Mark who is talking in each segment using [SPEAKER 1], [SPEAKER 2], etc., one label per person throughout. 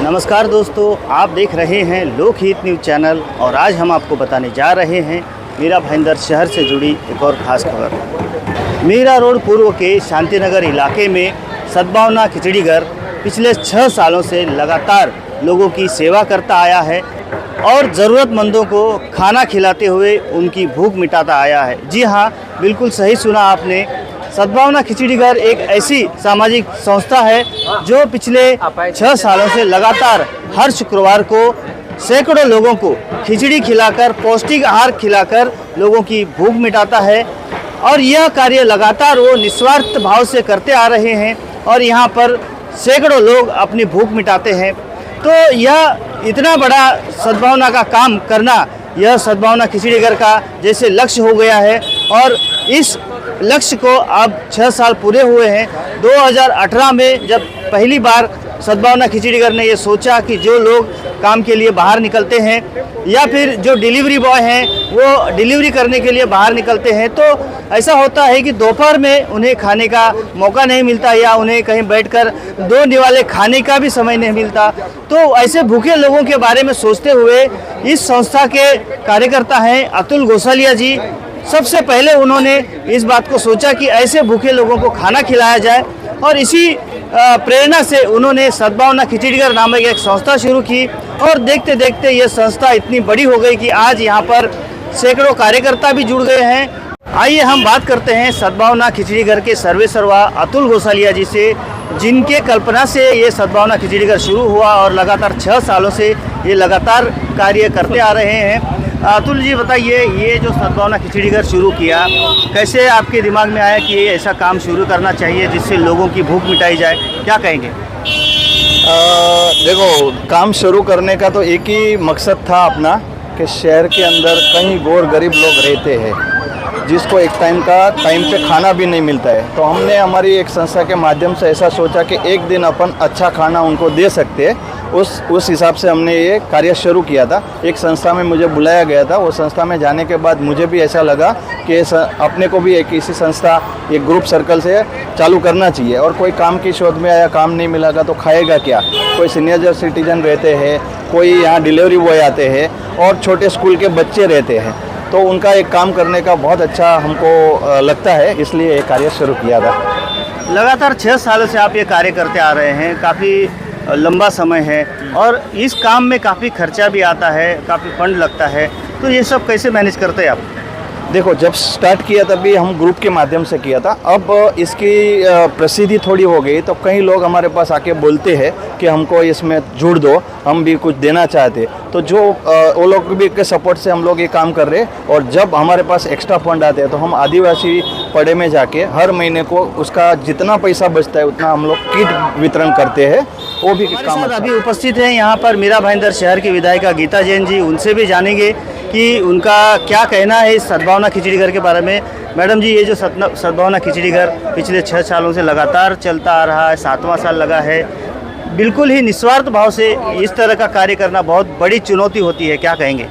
[SPEAKER 1] नमस्कार दोस्तों, आप देख रहे हैं लोकहित न्यूज़ चैनल और आज हम आपको बताने जा रहे हैं मीरा भाईंदर शहर से जुड़ी एक और ख़ास खबर। मीरा रोड पूर्व के शांतिनगर इलाके में सद्भावना खिचड़ी घर पिछले 6 सालों से लगातार लोगों की सेवा करता आया है और ज़रूरतमंदों को खाना खिलाते हुए उनकी भूख मिटाता आया है। जी हाँ, बिल्कुल सही सुना आपने। सद्भावना खिचड़ी घर एक ऐसी सामाजिक संस्था है जो पिछले 6 सालों से लगातार हर शुक्रवार को सैकड़ों लोगों को खिचड़ी खिलाकर, पौष्टिक आहार खिलाकर लोगों की भूख मिटाता है और यह कार्य लगातार वो निस्वार्थ भाव से करते आ रहे हैं और यहाँ पर सैकड़ों लोग अपनी भूख मिटाते हैं। तो यह इतना बड़ा सद्भावना का काम करना, यह सद्भावना खिचड़ी घर का जैसे लक्ष्य हो गया है और इस लक्ष्य को अब 6 साल पूरे हुए हैं। 2018 में जब पहली बार सद्भावना खिचड़ी घर ने ये सोचा कि जो लोग काम के लिए बाहर निकलते हैं या फिर जो डिलीवरी बॉय हैं वो डिलीवरी करने के लिए बाहर निकलते हैं, तो ऐसा होता है कि दोपहर में उन्हें खाने का मौका नहीं मिलता या उन्हें कहीं बैठकर 2 निवाले खाने का भी समय नहीं मिलता। तो ऐसे भूखे लोगों के बारे में सोचते हुए इस संस्था के कार्यकर्ता हैं अतुल गोसालिया जी। सबसे पहले उन्होंने इस बात को सोचा कि ऐसे भूखे लोगों को खाना खिलाया जाए और इसी प्रेरणा से उन्होंने सद्भावना खिचड़ी घर नामक एक संस्था शुरू की और देखते देखते ये संस्था इतनी बड़ी हो गई कि आज यहाँ पर सैकड़ों कार्यकर्ता भी जुड़ गए हैं। आइए हम बात करते हैं सद्भावना खिचड़ी घर के सर्वेसर्वा अतुल गोसालिया जी से, जिनके कल्पना से ये सद्भावना खिचड़ी घर शुरू हुआ और लगातार 6 सालों से ये लगातार कार्य करते आ रहे हैं। अतुल जी बताइए, ये जो सद्भावना खिचड़ी घर शुरू किया, कैसे आपके दिमाग में आया कि ये ऐसा काम शुरू करना चाहिए जिससे लोगों की भूख मिटाई जाए, क्या कहेंगे?
[SPEAKER 2] देखो, काम शुरू करने का तो एक ही मकसद था अपना कि शहर के अंदर कहीं गौर गरीब लोग रहते हैं जिसको एक टाइम पे खाना भी नहीं मिलता है। तो हमने हमारी एक संस्था के माध्यम से ऐसा सोचा कि एक दिन अपन अच्छा खाना उनको दे सकते हैं। उस हिसाब से हमने ये कार्य शुरू किया था। एक संस्था में मुझे बुलाया गया था, वो संस्था में जाने के बाद मुझे भी ऐसा लगा कि अपने को भी एक इसी संस्था, एक ग्रुप सर्कल से चालू करना चाहिए। और कोई काम की शोध में आया, काम नहीं मिलेगा तो खाएगा क्या? कोई सीनियर सिटीजन रहते हैं, कोई यहाँ डिलीवरी बॉय आते हैं और छोटे स्कूल के बच्चे रहते हैं, तो उनका एक काम करने का बहुत अच्छा हमको लगता है, इसलिए ये कार्य शुरू किया था।
[SPEAKER 1] लगातार 6 सालों से आप ये कार्य करते आ रहे हैं, काफ़ी लंबा समय है और इस काम में काफ़ी खर्चा भी आता है, काफ़ी फंड लगता है, तो ये सब कैसे मैनेज करते हैं आप?
[SPEAKER 2] देखो, जब स्टार्ट किया तभी हम ग्रुप के माध्यम से किया था। अब इसकी प्रसिद्धि थोड़ी हो गई तो कई लोग हमारे पास आके बोलते हैं कि हमको इसमें जुड़ दो, हम भी कुछ देना चाहते। तो जो वो लोग भी के सपोर्ट से हम लोग ये काम कर रहे हैं। और जब हमारे पास एक्स्ट्रा फंड आते हैं तो हम आदिवासी पड़े में जाके हर महीने को उसका जितना पैसा बचता है उतना हम लोग किट वितरण करते हैं। वो भी काम
[SPEAKER 1] अभी उपस्थित हैं यहाँ पर मीरा भाईंदर शहर की विधायिका गीता जैन जी, उनसे भी जानेंगे कि उनका क्या कहना है इस सद्भावना खिचड़ी घर के बारे में। मैडम जी, ये जो सद्भावना खिचड़ी घर पिछले 6 सालों से लगातार चलता आ रहा है, 7वां साल लगा है, बिल्कुल ही निस्वार्थ भाव से इस तरह का कार्य करना बहुत बड़ी चुनौती होती है, क्या कहेंगे?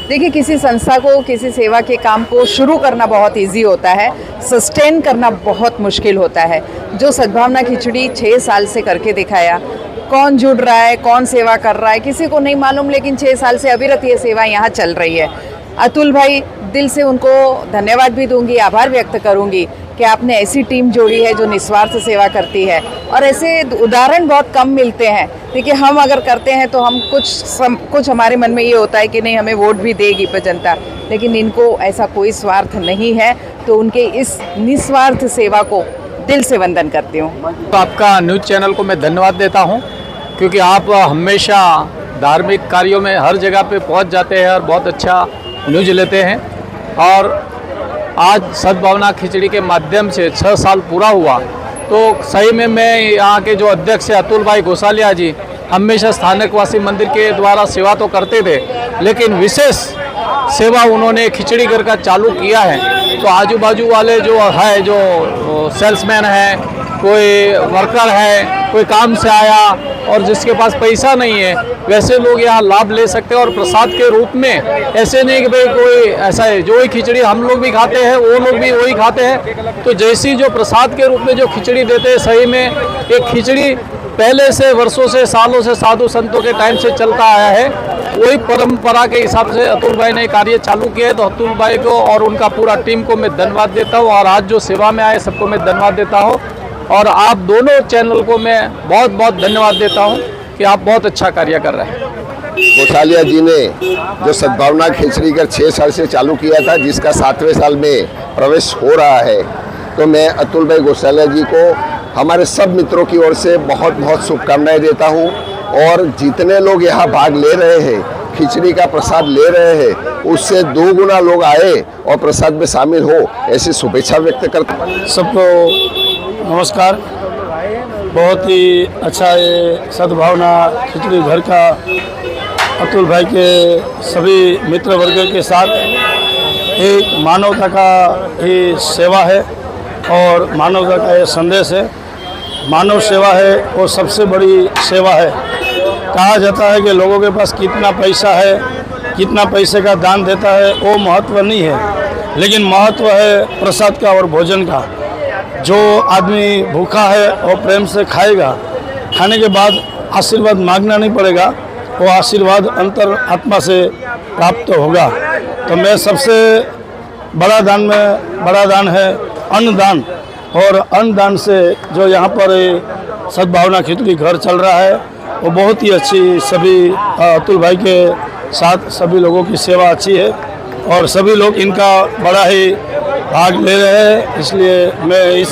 [SPEAKER 3] देखिए, किसी संस्था को, किसी सेवा के काम को शुरू करना बहुत इजी होता है, सस्टेन करना बहुत मुश्किल होता है। जो सद्भावना खिचड़ी 6 साल से करके दिखाया, कौन जुड़ रहा है, कौन सेवा कर रहा है, किसी को नहीं मालूम, लेकिन 6 साल से अविरत ये सेवा यहाँ चल रही है। अतुल भाई, दिल से उनको धन्यवाद भी दूंगी, आभार व्यक्त करूंगी कि आपने ऐसी टीम जोड़ी है जो निस्वार्थ सेवा करती है और ऐसे उदाहरण बहुत कम मिलते हैं। देखिए, हम अगर करते हैं तो हम कुछ हमारे मन में ये होता है कि नहीं, हमें वोट भी देगी जनता, लेकिन इनको ऐसा कोई स्वार्थ नहीं है। तो उनके इस निस्वार्थ सेवा को दिल से वंदन करती हूँ।
[SPEAKER 4] तो आपका न्यूज़ चैनल को मैं धन्यवाद देता हूँ, क्योंकि आप हमेशा धार्मिक कार्यों में हर जगह पे पहुँच जाते हैं और बहुत अच्छा न्यूज़ लेते हैं। और आज सद्भावना खिचड़ी के माध्यम से 6 साल पूरा हुआ, तो सही में मैं यहाँ के जो अध्यक्ष है अतुल भाई गोसालिया जी, हमेशा स्थानकवासी मंदिर के द्वारा सेवा तो करते थे, लेकिन विशेष सेवा उन्होंने खिचड़ी घर का चालू किया है। तो आजू बाजू वाले जो है, जो सेल्समैन है, कोई वर्कर है, कोई काम से आया और जिसके पास पैसा नहीं है, वैसे लोग यहाँ लाभ ले सकते हैं। और प्रसाद के रूप में, ऐसे नहीं कि भाई कोई ऐसा है जो ही खिचड़ी हम लोग भी खाते हैं वो लोग भी वही खाते हैं, तो जैसी जो प्रसाद के रूप में जो खिचड़ी देते हैं, सही में एक खिचड़ी पहले से वर्षों से सालों से साधु संतों के टाइम से चलता आया है, वही परंपरा के हिसाब से अतुल भाई ने कार्य चालू किया है। तो अतुल भाई को और उनका पूरा टीम को मैं धन्यवाद देता हूँ, और आज जो सेवा में आए सबको मैं धन्यवाद देता हूँ, और आप दोनों चैनल को मैं बहुत बहुत धन्यवाद देता हूँ कि आप बहुत अच्छा कार्य कर रहे हैं।
[SPEAKER 5] गोसालिया जी ने जो सद्भावना खिचड़ी घर 6 साल से चालू किया था, जिसका 7वें साल में प्रवेश हो रहा है, तो मैं अतुल भाई गोसालिया जी को हमारे सब मित्रों की ओर से बहुत बहुत शुभकामनाएं देता हूं। और जितने लोग यहाँ भाग ले रहे हैं, खिचड़ी का प्रसाद ले रहे हैं, उससे 2 गुना लोग आए और प्रसाद में शामिल हो, ऐसी शुभेच्छा व्यक्त करता हूँ।
[SPEAKER 6] सबको नमस्कार। बहुत ही अच्छा ये सद्भावना खिचड़ी घर का अतुल भाई के सभी मित्र वर्ग के साथ एक मानवता का ही सेवा है और मानवता का ये संदेश है। मानव सेवा है वो सबसे बड़ी सेवा है। कहा जाता है कि लोगों के पास कितना पैसा है, कितना पैसे का दान देता है, वो महत्व नहीं है, लेकिन महत्व है प्रसाद का और भोजन का। जो आदमी भूखा है और प्रेम से खाएगा, खाने के बाद आशीर्वाद मांगना नहीं पड़ेगा, वो आशीर्वाद अंतर आत्मा से प्राप्त होगा। तो मैं सबसे बड़ा दान में बड़ा दान है अन्नदान, और अन्नदान से जो यहाँ पर सद्भावना खिचड़ी घर चल रहा है वो बहुत ही अच्छी, सभी अतुल भाई के साथ सभी लोगों की सेवा अच्छी है और सभी लोग इनका बड़ा ही भाग ले रहे हैं। इसलिए मैं इस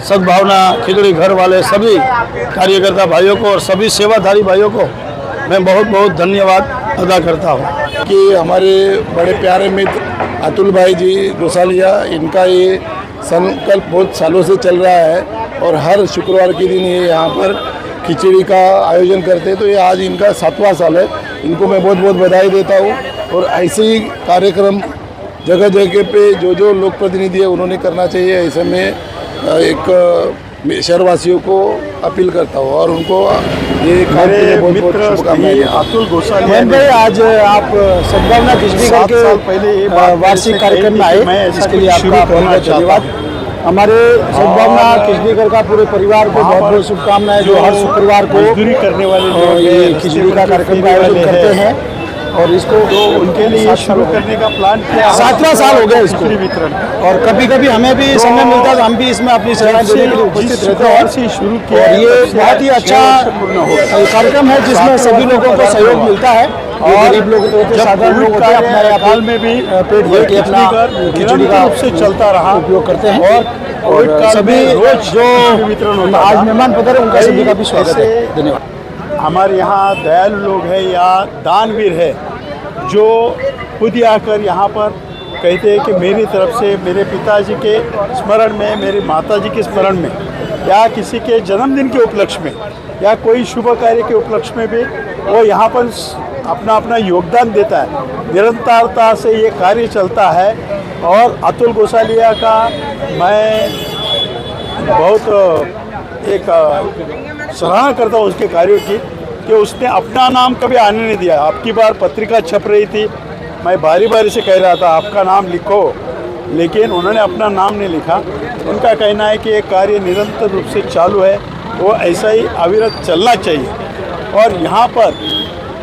[SPEAKER 6] सद्भावना खिचड़ी घर वाले सभी कार्यकर्ता भाइयों को और सभी सेवाधारी भाइयों को मैं बहुत बहुत धन्यवाद अदा करता हूँ।
[SPEAKER 7] कि हमारे बड़े प्यारे मित्र अतुल भाई जी गोसालिया, इनका ये संकल्प बहुत सालों से चल रहा है और हर शुक्रवार के दिन ये यहाँ पर खिचड़ी का आयोजन करते हैं। तो ये आज इनका 7वां साल है। इनको मैं बहुत बहुत बधाई देता हूँ, और ऐसे ही कार्यक्रम जगह जगह पे जो जो लोक प्रतिनिधि है उन्होंने करना चाहिए, ऐसे में एक शहरवासियों को अपील करता हूँ और उनको ये
[SPEAKER 2] मित्र अतुल गोसालिया
[SPEAKER 6] भाई, आज आप सद्भावना खिचड़ी घर के
[SPEAKER 2] पहले
[SPEAKER 6] वार्षिक कार्यक्रम में आए, इसके लिए आपका बहुत धन्यवाद। हमारे सद्भावना खिचड़ी घर का पूरे परिवार को बहुत बहुत शुभकामनाएं, जो हर शुक्रवार को
[SPEAKER 2] मजदूरी करने वाले
[SPEAKER 6] ये खिचड़ी का कार्यक्रम का आयोजन करते हैं और इसको
[SPEAKER 2] तो उनके लिए शुरू करने का प्लान किया।
[SPEAKER 6] 7वां साल हो गया इसको,
[SPEAKER 2] वितरण,
[SPEAKER 6] और कभी कभी हमें भी समय मिलता है तो हम भी इसमें अपनी सेवाएं देने के लिए उपस्थित रहते हैं।
[SPEAKER 2] से शुरू
[SPEAKER 6] और
[SPEAKER 2] किया,
[SPEAKER 6] ये बहुत ही अच्छा कार्यक्रम है जिसमें सभी लोगों को सहयोग मिलता है, और गरीब लोग होते हैं, साधारण लोग होते हैं, अपना
[SPEAKER 2] काल में भी
[SPEAKER 6] पेट भर के अपना खिचड़ी का
[SPEAKER 2] रूप से चलता रहा,
[SPEAKER 6] उपयोग करते हैं। और सभी
[SPEAKER 2] रोज
[SPEAKER 6] जो
[SPEAKER 2] वितरण होता
[SPEAKER 6] आज
[SPEAKER 2] था।
[SPEAKER 6] मेहमान पधारे उनका सभी का भी स्वागत है। धन्यवाद।
[SPEAKER 2] हमारे यहाँ दयालु लोग हैं या दानवीर है, जो खुद ही आकर यहाँ पर कहते हैं कि मेरी तरफ से मेरे पिताजी के स्मरण में, मेरी माताजी के स्मरण में, या किसी के जन्मदिन के उपलक्ष्य में, या कोई शुभ कार्य के उपलक्ष्य में भी वो यहाँ पर अपना अपना योगदान देता है। निरंतरता से ये कार्य चलता है, और अतुल गोसालिया का मैं बहुत एक सराहना करता हूँ उसके कार्यों की, कि उसने अपना नाम कभी आने नहीं दिया। आपकी बार पत्रिका छप रही थी, मैं बारी बारी से कह रहा था आपका नाम लिखो, लेकिन उन्होंने अपना नाम नहीं लिखा। उनका कहना है कि ये कार्य निरंतर रूप से चालू है, वो ऐसा ही अविरत चलना चाहिए। और यहाँ पर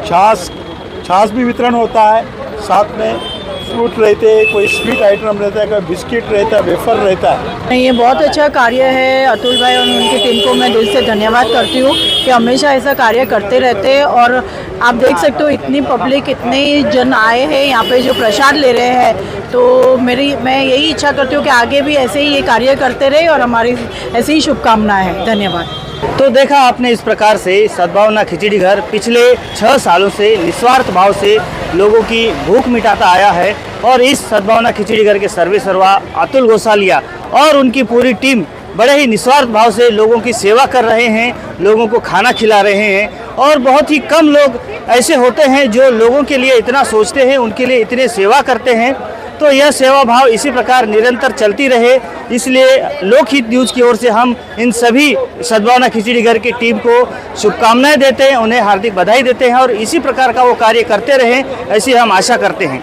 [SPEAKER 2] छाछ भी वितरण होता है, साथ में फ्रूट रहते हैं, कोई स्वीट आइटम रहता है, कोई बिस्किट रहता है, वेफर रहता है।
[SPEAKER 8] ये बहुत अच्छा कार्य है। अतुल भाई और उनकी टीम को मैं दिल से धन्यवाद करती हूँ कि हमेशा ऐसा कार्य करते रहते हैं। और आप देख सकते हो इतनी पब्लिक, इतने जन आए हैं यहाँ पे जो प्रसाद ले रहे हैं। तो मैं यही इच्छा करती हूँ कि आगे भी ऐसे ही ये कार्य करते रहे, और हमारी ऐसी ही शुभकामनाएं हैं। धन्यवाद।
[SPEAKER 1] तो देखा आपने इस प्रकार से सद्भावना खिचड़ी घर पिछले 6 सालों से निस्वार्थ भाव से लोगों की भूख मिटाता आया है, और इस सद्भावना खिचड़ी घर के सर्वेसर्वा अतुल गोसालिया और उनकी पूरी टीम बड़े ही निस्वार्थ भाव से लोगों की सेवा कर रहे हैं, लोगों को खाना खिला रहे हैं। और बहुत ही कम लोग ऐसे होते हैं जो लोगों के लिए इतना सोचते हैं, उनके लिए इतने सेवा करते हैं। तो यह सेवा भाव इसी प्रकार निरंतर चलती रहे, इसलिए लोकहित न्यूज़ की ओर से हम इन सभी सद्भावना खिचड़ी घर की टीम को शुभकामनाएं देते हैं, उन्हें हार्दिक बधाई देते हैं, और इसी प्रकार का वो कार्य करते रहें, ऐसी हम आशा करते हैं।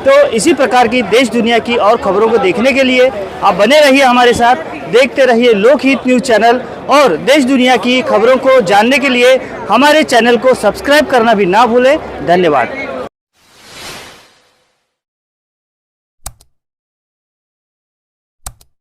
[SPEAKER 1] तो इसी प्रकार की देश दुनिया की और खबरों को देखने के लिए आप बने रहिए हमारे साथ। देखते रहिए लोकहित न्यूज़ चैनल और देश दुनिया की खबरों को जानने के लिए हमारे चैनल को सब्सक्राइब करना भी ना भूलें। धन्यवाद।